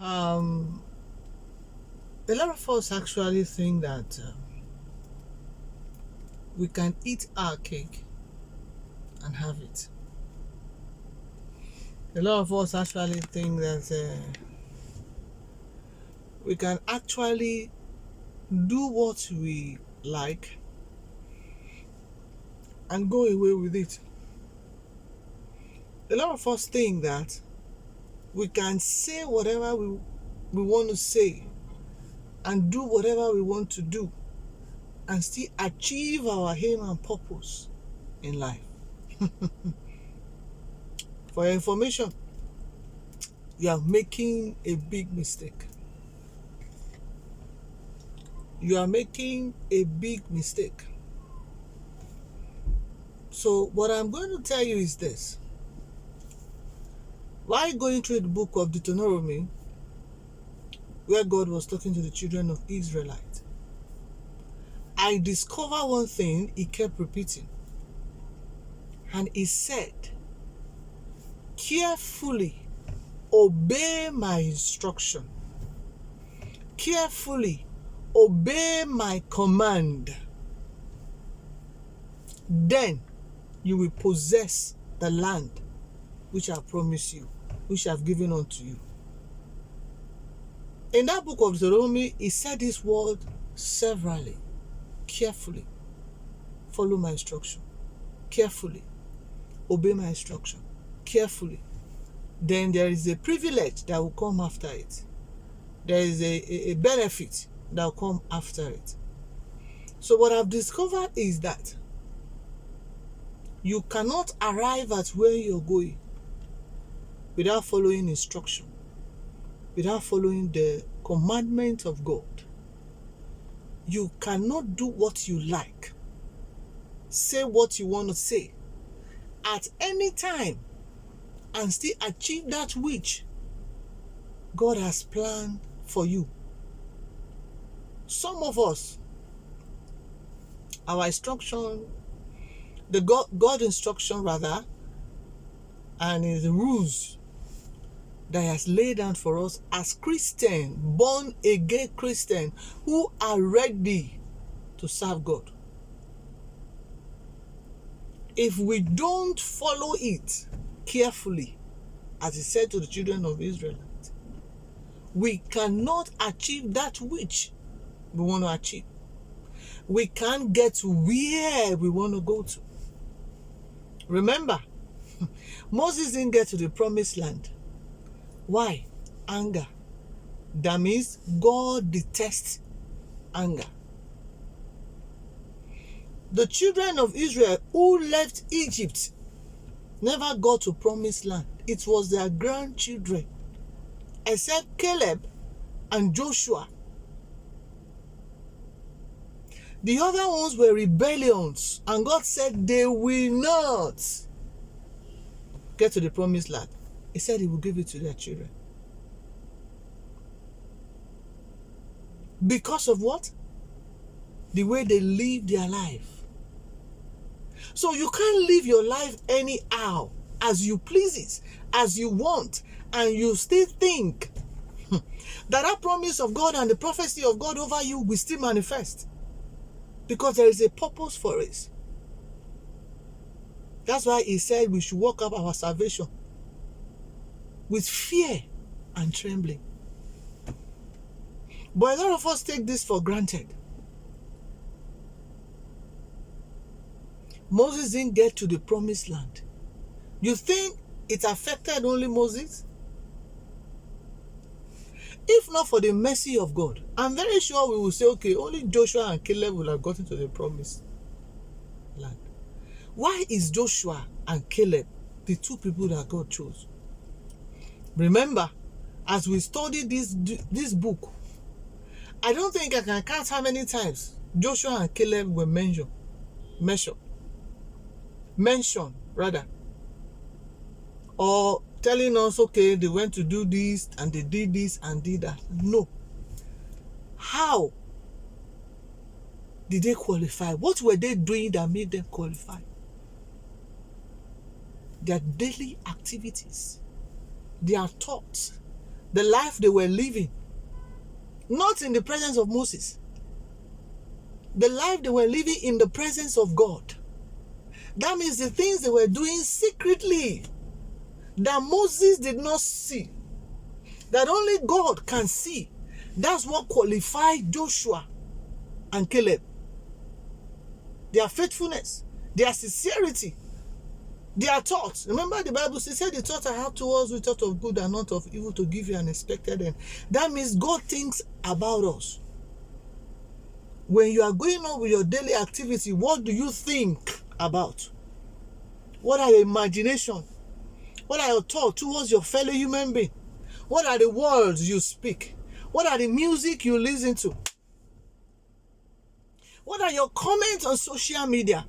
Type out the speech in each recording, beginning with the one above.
Um, a lot of us actually think that we can eat our cake and have it. A lot of us actually think that we can actually do what we like and go away with it. A lot of us think that we can say whatever we want to say and do whatever we want to do and still achieve our aim and purpose in life. For your information, you are making a big mistake. You are making a big mistake. So what I'm going to tell you is this. While going through the book of Deuteronomy, where God was talking to the children of Israelites, I discovered one thing he kept repeating. And he said, carefully obey my instruction. Carefully obey my command. Then you will possess the land which I promise you, which I have given unto you. In that book of Deuteronomy, he said this word severally. Carefully follow my instruction. Carefully obey my instruction. Carefully. Then there is a privilege that will come after it. There is a benefit that will come after it. So what I've discovered is that you cannot arrive at where you're going without following instruction, without following the commandment of God. You cannot do what you like, say what you want to say at any time and still achieve that which God has planned for you. Some of us, our instruction, the God instruction rather, and the rules that He has laid down for us as Christians, born again Christians who are ready to serve God. If we don't follow it carefully, as He said to the children of Israel, we cannot achieve that which we want to achieve. We can't get to where we want to go to. Remember, Moses didn't get to the promised land. Why? Anger. That means God detests anger. The children of Israel who left Egypt never got to promised land. It was their grandchildren, except Caleb and Joshua. The other ones were rebellions, and God said they will not get to the promised land. He said He will give it to their children. Because of what? The way they live their life. So you can't live your life anyhow, as you please, as you want, and you still think that promise of God and the prophecy of God over you will still manifest. Because there is a purpose for it. That's why He said we should walk up our salvation with fear and trembling. But a lot of us take this for granted. Moses didn't get to the promised land. You think it affected only Moses? If not for the mercy of God, I'm very sure we will say, okay, only Joshua and Caleb will have gotten to the promised land. Why is Joshua and Caleb the two people that God chose? Remember, as we study this book, I don't think I can count how many times Joshua and Caleb were mentioned, or telling us, okay, they went to do this and they did this and did that. No. How did they qualify? What were they doing that made them qualify? Their daily activities, their thoughts, the life they were living, not in the presence of Moses. The life they were living in the presence of God. That means the things they were doing secretly that Moses did not see, that only God can see. That's what qualified Joshua and Caleb. Their faithfulness, their sincerity, their thoughts. Remember the Bible said the thought I have towards you, thought of good and not of evil, to give you an expected end. That means God thinks about us. When you are going on with your daily activity, what do you think about? What are your imagination? What are your thoughts towards your fellow human being? What are the words you speak? What are the music you listen to? What are your comments on social media?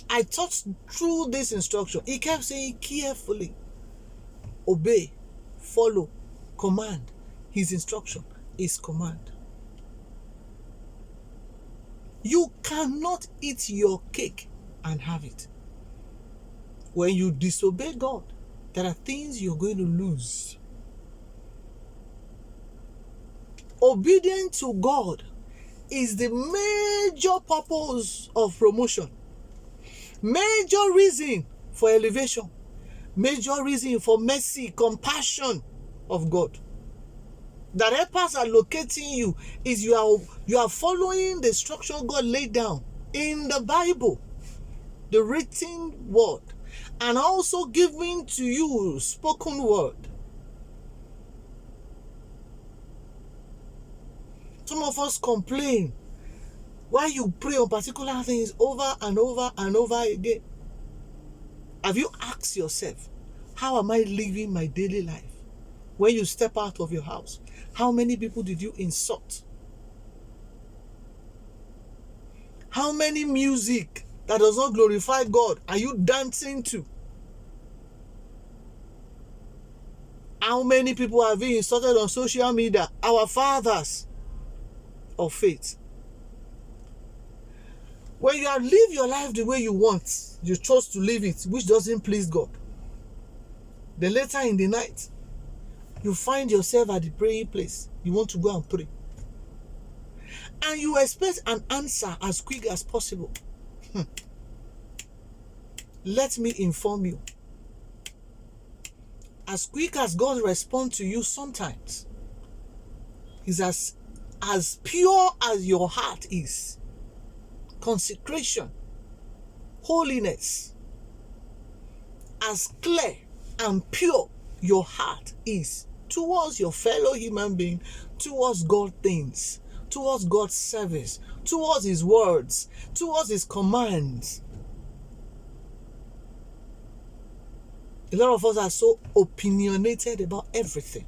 I thought through this instruction. He kept saying carefully, obey, follow, command. His instruction is command. You cannot eat your cake and have it. When you disobey God, there are things you're going to lose. Obedience to God is the major purpose of promotion, major reason for elevation, major reason for mercy, compassion of God. That helpers are locating you is you are following the structure God laid down in the Bible, the written word, and also giving to you spoken word. Some of us complain why you pray on particular things over and over and over again. Have you asked yourself, how am I living my daily life? When you step out of your house, how many people did you insult? How many music that does not glorify God are you dancing to? How many people have you insulted on social media? Our fathers of faith. When you live your life the way you want, you chose to live it, which doesn't please God. Then later in the night, you find yourself at the praying place. You want to go and pray. And you expect an answer as quick as possible. Let me inform you. As quick as God responds to you sometimes, is as pure as your heart is. Consecration, holiness, as clear and pure your heart is towards your fellow human being, towards God things, towards God's service, towards His words, towards His commands. A lot of us are so opinionated about everything.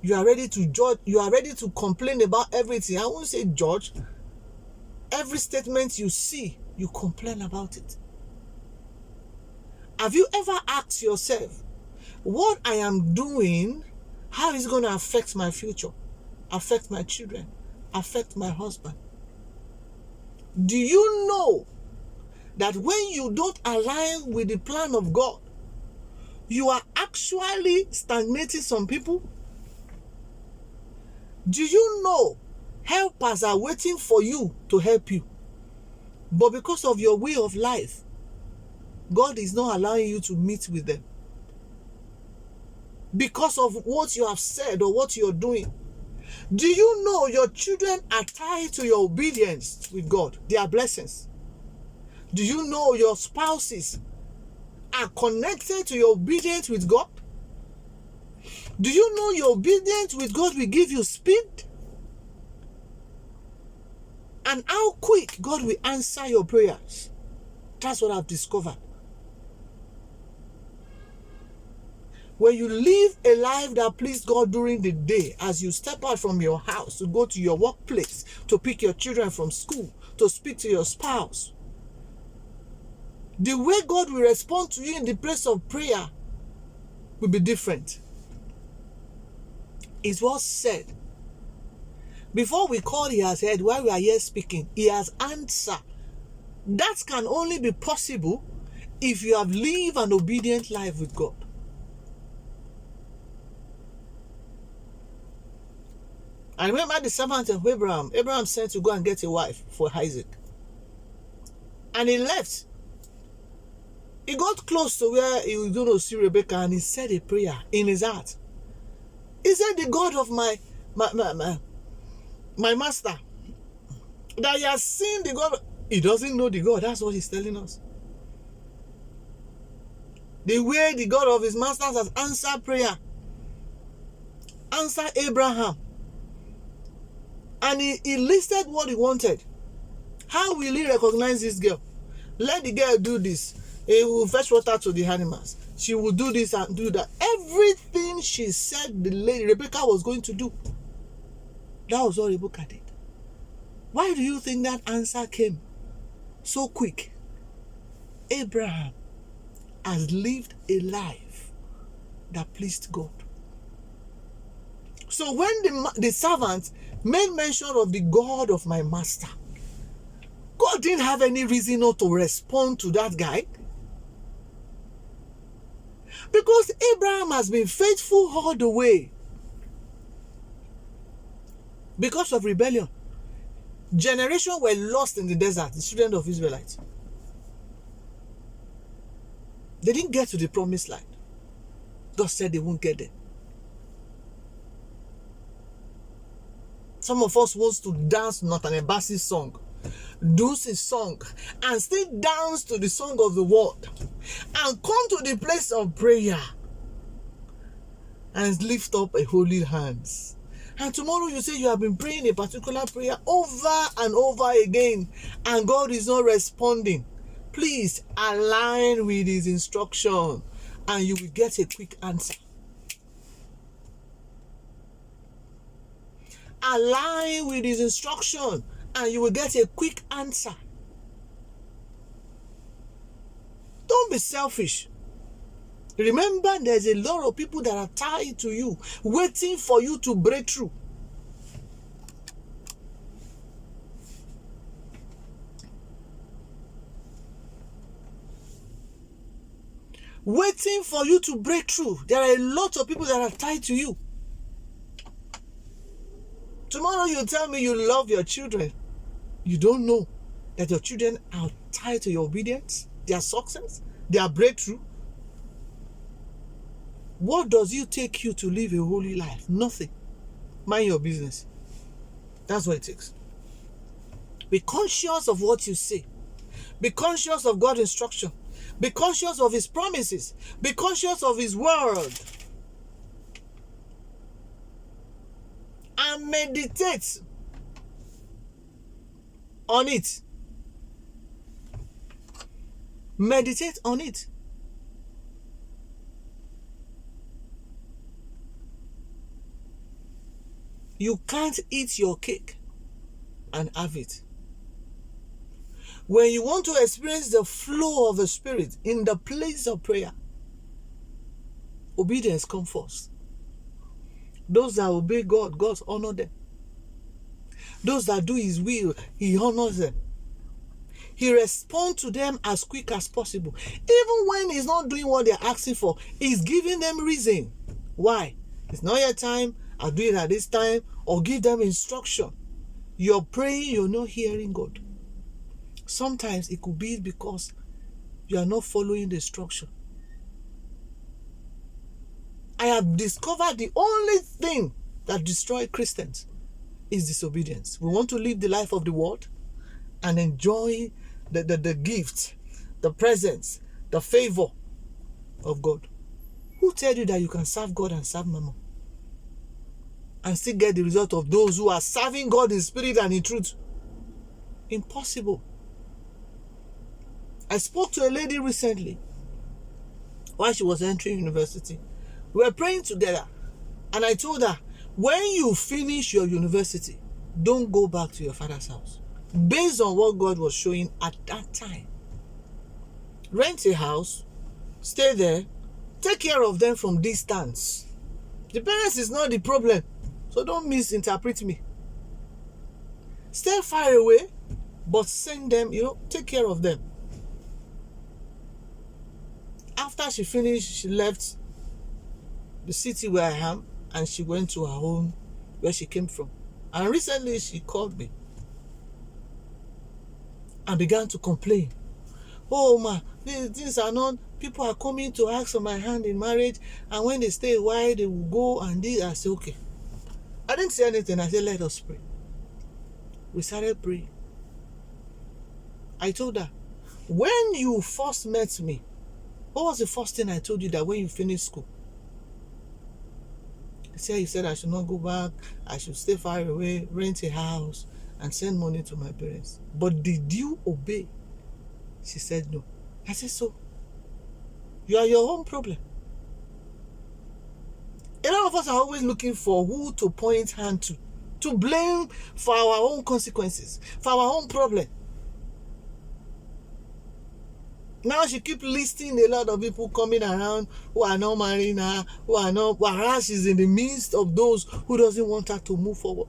You are ready to judge, you are ready to complain about everything. I won't say judge. Every statement you see, you complain about it. Have you ever asked yourself, what I am doing, how is it going to affect my future, affect my children, affect my husband? Do you know that when you don't align with the plan of God, you are actually stagnating some people? Do you know helpers are waiting for you to help you, but because of your way of life, God is not allowing you to meet with them? Because of what you have said or what you're doing. Do you know your children are tied to your obedience with God? They are blessings. Do you know your spouses are connected to your obedience with God? Do you know your obedience with God will give you speed? And how quick God will answer your prayers. That's what I've discovered. When you live a life that pleases God during the day, as you step out from your house to go to your workplace, to pick your children from school, to speak to your spouse, the way God will respond to you in the place of prayer will be different. It's what's said. Before we call, He has heard. While we are here speaking, He has answered. That can only be possible if you have lived an obedient life with God. I remember the servant of Abraham. Abraham sent to go and get a wife for Isaac. And he left. He got close to where he was going to see Rebecca, and he said a prayer in his heart. He said, the God of my master, that he has seen the God. He doesn't know the God. That's what he's telling us. The way the God of his masters has answered prayer. Answered Abraham. And he listed what he wanted. How will he recognize this girl? Let the girl do this. He will fetch water to the animals. She will do this and do that. Everything she said the lady Rebecca was going to do. That was what Rebecca did. Why do you think that answer came so quick? Abraham has lived a life that pleased God. So when the servant made mention of the God of my master, God didn't have any reason not to respond to that guy. Because Abraham has been faithful all the way. Because of rebellion, generations were lost in the desert, the children of Israelites. They didn't get to the promised land. God said they won't get there. Some of us wants to dance Nathan Ebasi's song, do's his song, and still dance to the song of the world, and come to the place of prayer and lift up a holy hands. And tomorrow you say you have been praying a particular prayer over and over again, and God is not responding. Please align with his instruction, and you will get a quick answer. Align with his instruction, and you will get a quick answer. Don't be selfish. Remember, there's a lot of people that are tied to you, waiting for you to break through. Waiting for you to break through. There are a lot of people that are tied to you. Tomorrow you tell me you love your children. You don't know that your children are tied to your obedience, their success, their breakthrough. What does it take you to live a holy life? Nothing. Mind your business. That's what it takes. Be conscious of what you say. Be conscious of God's instruction. Be conscious of his promises. Be conscious of his word. And meditate on it. Meditate on it. You can't eat your cake and have it. When you want to experience the flow of the Spirit in the place of prayer, obedience comes first. Those that obey God, God honors them. Those that do his will, he honors them. He responds to them as quick as possible. Even when he's not doing what they're asking for, he's giving them reason. Why? It's not your time, I'll do it at this time, or give them instruction. You're praying, you're not hearing God. Sometimes it could be because you are not following the instruction. I have discovered the only thing that destroys Christians is disobedience. We want to live the life of the world and enjoy the gifts, the presence, the favor of God. Who tell you that you can serve God and serve Mammon and still get the result of those who are serving God in spirit and in truth? Impossible. I spoke to a lady recently while she was entering university. We were praying together, and I told her, when you finish your university, don't go back to your father's house. Based on what God was showing at that time. Rent a house, stay there, take care of them from distance. The parents is not the problem, so don't misinterpret me. Stay far away, but send them, take care of them. After she finished, she left the city where I am and she went to her home where she came from. And recently she called me and began to complain. Oh ma, things are not, people are coming to ask for my hand in marriage, and when they stay a while, they will go and this. I said, okay. I didn't say anything. I said, let us pray. We started praying. I told her, when you first met me, what was the first thing I told you that when you finished school? I said, you said I should not go back, I should stay far away, rent a house, and send money to my parents. But did you obey? She said no. I said, so you are your own problem. A lot of us are always looking for who to point hand to blame for our own consequences, for our own problem. Now she keep listing a lot of people coming around who are not marrying her, who are not, whereas she's in the midst of those who doesn't want her to move forward.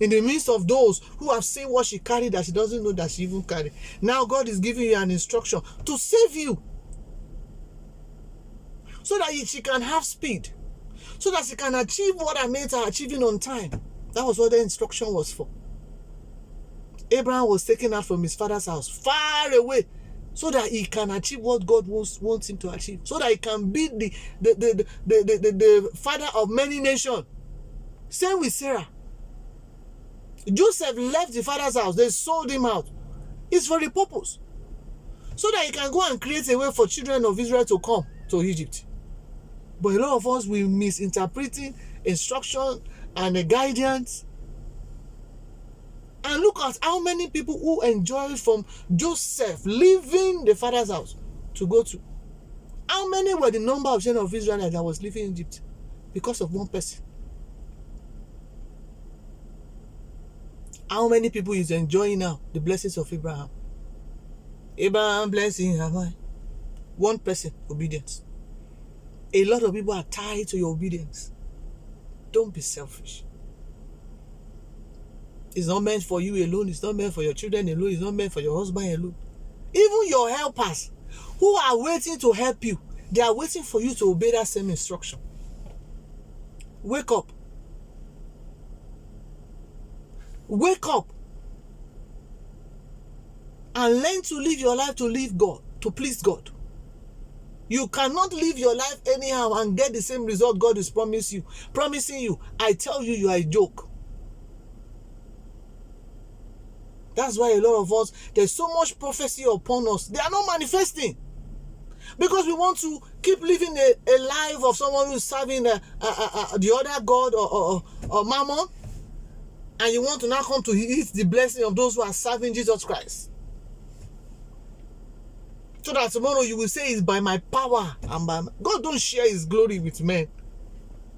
In the midst of those who have seen what she carried that she doesn't know that she even carried. Now God is giving you an instruction to save you, so that she can have speed, so that she can achieve what I made her achieving on time. That was what the instruction was for. Abraham was taken out from his father's house, far away, so that he can achieve what God wants him to achieve, so that he can be the father of many nations. Same with Sarah. Joseph left the father's house. They sold him out. It's for the purpose, so that he can go and create a way for children of Israel to come to Egypt. But a lot of us, we misinterpreting instruction and the guidance. And look at how many people who enjoyed from Joseph leaving the father's house to go to. How many were the number of children of Israel that was living in Egypt? Because of one person. How many people is enjoying now the blessings of Abraham? Abraham blessing, am I? One person, obedience. A lot of people are tied to your obedience. Don't be selfish. It's not meant for you alone. It's not meant for your children alone. It's not meant for your husband alone. Even your helpers who are waiting to help you, they are waiting for you to obey that same instruction. Wake up. Wake up. And learn to live your life to live God, to please God. You cannot live your life anyhow and get the same result God is promising you. I tell you, you are a joke. That's why a lot of us, there's so much prophecy upon us. They are not manifesting. Because we want to keep living a life of someone who is serving the other God or mammon. And you want to now come to eat the blessing of those who are serving Jesus Christ. So that tomorrow you will say it's by my power and by God don't share his glory with men.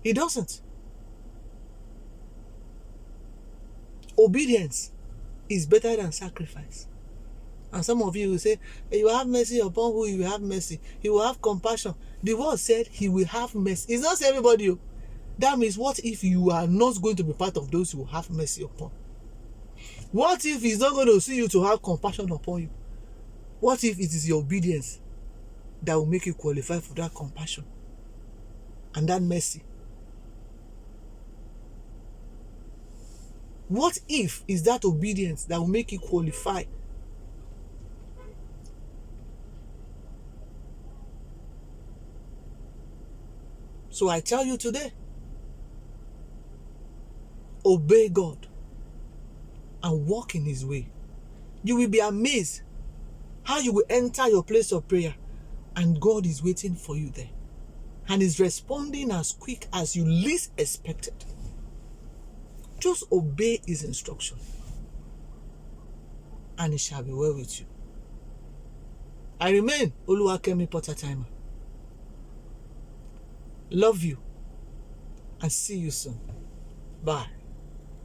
He doesn't. Obedience is better than sacrifice. And some of you will say, hey, you have mercy upon who you will have mercy. He will have compassion. The word said he will have mercy. It's not everybody. That means, what if you are not going to be part of those who will have mercy upon? What if he's not going to see you to have compassion upon you? What if it is your obedience that will make you qualify for that compassion and that mercy? What if is that obedience that will make you qualify? So I tell you today, obey God and walk in his way. You will be amazed how you will enter your place of prayer and God is waiting for you there and is responding as quick as you least expected. Just obey his instruction and it shall be well with you. I remain Oluwakemi Porter Timer. Love you and see you soon. Bye.